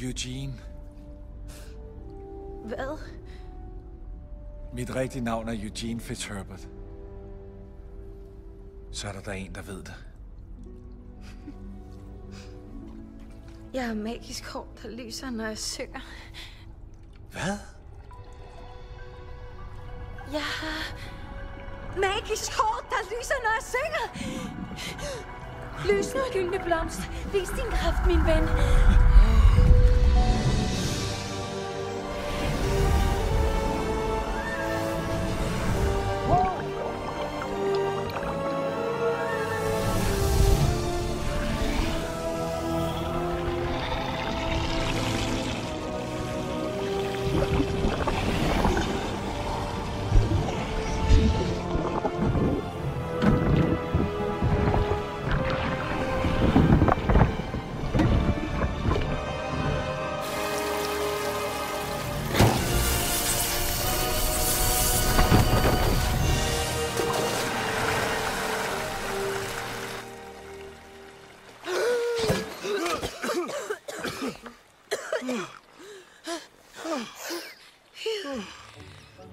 Eugene. Hvad? Mit rigtige navn er Eugene Fitzherbert. Så er der en, der ved det. Jeg har magisk hår, der lyser, når jeg synger. Hvad? Jeg har magisk hår, der lyser, når jeg synger. Lysende og gyldne blomst. Vis din kraft, min ven.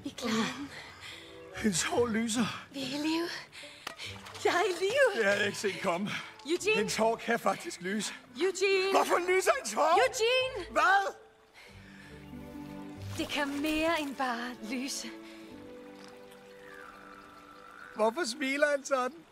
Vi klarer den. Hendes hår lyser. Vi er i live. Jeg er i live. Det havde jeg ikke set komme. Eugene. Hendes hår kan faktisk lyse. Eugene. Hvorfor lyser hendes hår? Eugene. Hvad? Det kan mere end bare lyse. Hvorfor smiler han sådan?